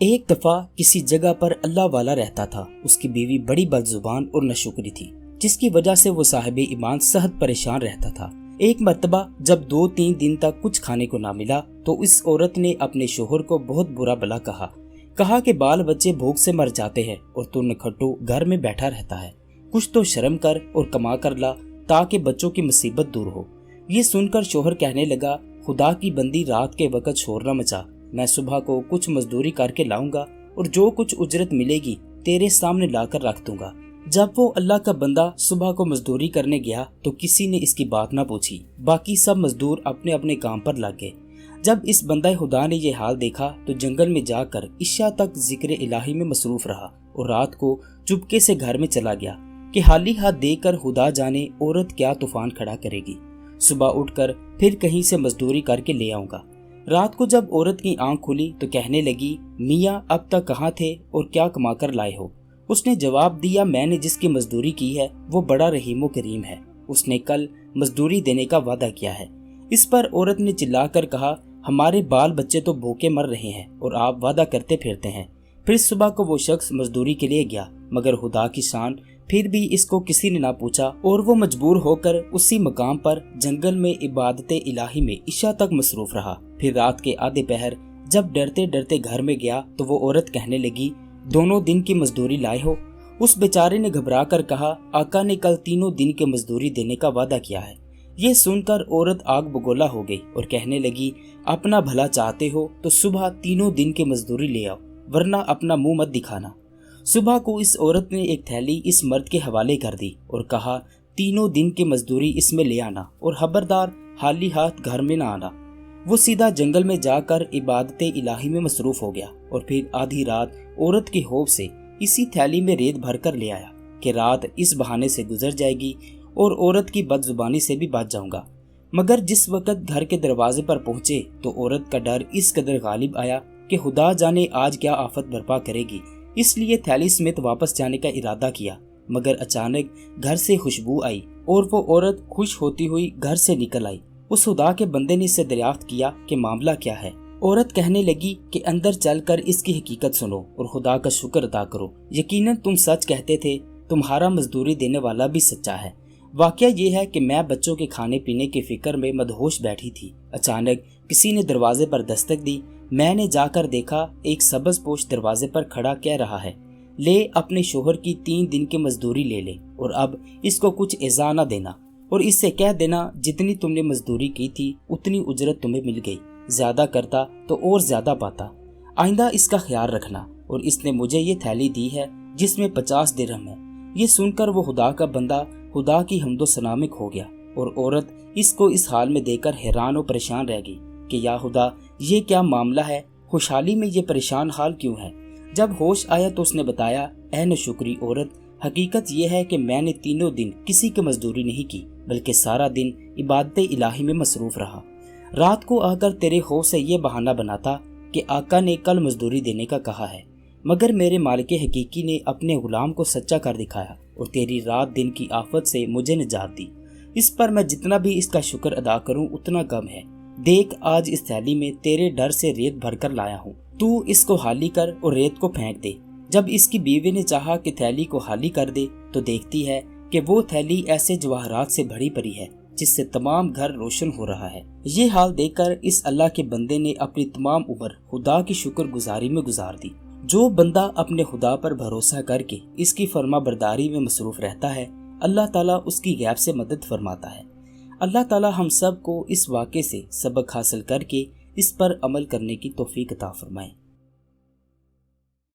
ایک دفعہ کسی جگہ پر اللہ والا رہتا تھا۔ اس کی بیوی بڑی بدزبان اور ناشکری تھی، جس کی وجہ سے وہ صاحب ایمان سخت پریشان رہتا تھا۔ ایک مرتبہ جب 2-3 دن تک کچھ کھانے کو نہ ملا تو اس عورت نے اپنے شوہر کو بہت برا بھلا کہا کہ بال بچے بھوک سے مر جاتے ہیں اور تو نکھٹو گھر میں بیٹھا رہتا ہے، کچھ تو شرم کر اور کما کر لا تاکہ بچوں کی مصیبت دور ہو۔ یہ سن کر شوہر کہنے لگا، خدا کی بندی، رات کے وقت شور نہ مچا، میں صبح کو کچھ مزدوری کر کے لاؤں گا اور جو کچھ اجرت ملے گی تیرے سامنے لا کر رکھ دوں گا۔ جب وہ اللہ کا بندہ صبح کو مزدوری کرنے گیا تو کسی نے اس کی بات نہ پوچھی، باقی سب مزدور اپنے اپنے کام پر لگ گئے۔ جب اس بندہ خدا نے یہ حال دیکھا تو جنگل میں جا کر عشاء تک ذکر الہی میں مصروف رہا اور رات کو چپکے سے گھر میں چلا گیا کہ خالی ہاتھ دے کر خدا جانے عورت کیا طوفان کھڑا کرے گی، صبح اٹھ کر پھر کہیں سے مزدوری کر کے لے آؤں گا۔ رات کو جب عورت کی آنکھ کھلی تو کہنے لگی، میاں اب تک کہاں تھے اور کیا کما کر لائے ہو؟ اس نے جواب دیا، میں نے جس کی مزدوری کی ہے وہ بڑا رحیم و کریم ہے، اس نے کل مزدوری دینے کا وعدہ کیا ہے۔ اس پر عورت نے چلا کر کہا، ہمارے بال بچے تو بھوکے مر رہے ہیں اور آپ وعدہ کرتے پھرتے ہیں۔ پھر صبح کو وہ شخص مزدوری کے لیے گیا، مگر خدا کی شان پھر بھی اس کو کسی نے نہ پوچھا اور وہ مجبور ہو کر اسی مقام پر جنگل میں عبادت الہی میں عشاء تک مصروف رہا۔ پھر رات کے آدھے پہر جب ڈرتے ڈرتے گھر میں گیا تو وہ عورت کہنے لگی، دونوں دن کی مزدوری لائے ہو؟ اس بیچارے نے گھبرا کر کہا، آقا نے کل 3 دن کی مزدوری دینے کا وعدہ کیا ہے۔ یہ سن کر عورت آگ بگولا ہو گئی اور کہنے لگی، اپنا بھلا چاہتے ہو تو صبح 3 دن کی مزدوری لے آؤ، ورنہ اپنا منہ مت دکھانا۔ صبح کو اس عورت نے ایک تھیلی اس مرد کے حوالے کر دی اور کہا، 3 دن کی مزدوری اس میں لے آنا اور خبردار خالی ہاتھ گھر میں نہ آنا۔ وہ سیدھا جنگل میں جا کر عبادت الہی میں مصروف ہو گیا اور پھر آدھی رات عورت کے خوف سے اسی تھیلی میں ریت بھر کر لے آیا کہ رات اس بہانے سے گزر جائے گی اور عورت کی بد زبانی سے بھی بچ جاؤں گا۔ مگر جس وقت گھر کے دروازے پر پہنچے تو عورت کا ڈر اس قدر غالب آیا کہ خدا جانے آج کیا آفت برپا کرے گی، اس لیے تھیلی سمیت واپس جانے کا ارادہ کیا۔ مگر اچانک گھر سے خوشبو آئی اور وہ عورت خوش ہوتی ہوئی گھر سے نکل آئی۔ اس خدا کے بندے نے اس سے دریافت کیا کہ معاملہ کیا ہے۔ عورت کہنے لگی کہ اندر چل کر اس کی حقیقت سنو اور خدا کا شکر ادا کرو، یقیناً تم سچ کہتے تھے، تمہارا مزدوری دینے والا بھی سچا ہے۔ واقعہ یہ ہے کہ میں بچوں کے کھانے پینے کی فکر میں مدہوش بیٹھی تھی، اچانک کسی نے دروازے پر دستک دی۔ میں نے جا کر دیکھا ایک سبز پوش دروازے پر کھڑا کہہ رہا ہے، لے اپنے شوہر کی 3 دن کی مزدوری لے لے اور اب اس کو کچھ ایذا نہ دینا اور اس سے کہہ دینا جتنی تم نے مزدوری کی تھی اتنی اجرت تمہیں مل گئی، زیادہ کرتا تو اور زیادہ پاتا، آئندہ اس کا خیال رکھنا۔ اور اس نے مجھے یہ تھیلی دی ہے جس میں 50 درہم ہے۔ یہ سن کر وہ خدا کا بندہ خدا کی حمد و ثنا میں کھو گیا اور عورت اس کو اس حال میں دیکھ کر حیران و پریشان رہ گئی کہ یا خدا، یہ کیا معاملہ ہے، خوشحالی میں یہ پریشان حال کیوں ہے؟ جب ہوش آیا تو اس نے بتایا، اے ناشکری عورت، حقیقت یہ ہے کہ میں نے 3 دن کسی کی مزدوری نہیں کی بلکہ سارا دن عبادت الہی میں مصروف رہا۔ رات کو آ کر تیرے خوف سے یہ بہانہ بناتا کہ آقا نے کل مزدوری دینے کا کہا ہے، مگر میرے مالک حقیقی نے اپنے غلام کو سچا کر دکھایا اور تیری رات دن کی آفت سے مجھے نجات دی۔ اس پر میں جتنا بھی اس کا شکر ادا کروں اتنا کم ہے۔ دیکھ، آج اس تھیلی میں تیرے ڈر سے ریت بھر کر لایا ہوں، تو اس کو خالی کر اور ریت کو پھینک دے۔ جب اس کی بیوی نے چاہا کہ تھیلی کو خالی کر دے تو دیکھتی ہے کہ وہ تھیلی ایسے جواہرات سے بھری پڑی ہے جس سے تمام گھر روشن ہو رہا ہے۔ یہ حال دیکھ کر اس اللہ کے بندے نے اپنی تمام عمر خدا کی شکر گزاری میں گزار دی۔ جو بندہ اپنے خدا پر بھروسہ کر کے اس کی فرما برداری میں مصروف رہتا ہے، اللہ تعالیٰ اس کی غیب سے مدد فرماتا ہے۔ اللہ تعالیٰ ہم سب کو اس واقعے سے سبق حاصل کر کے اس پر عمل کرنے کی توفیق عطا فرمائے۔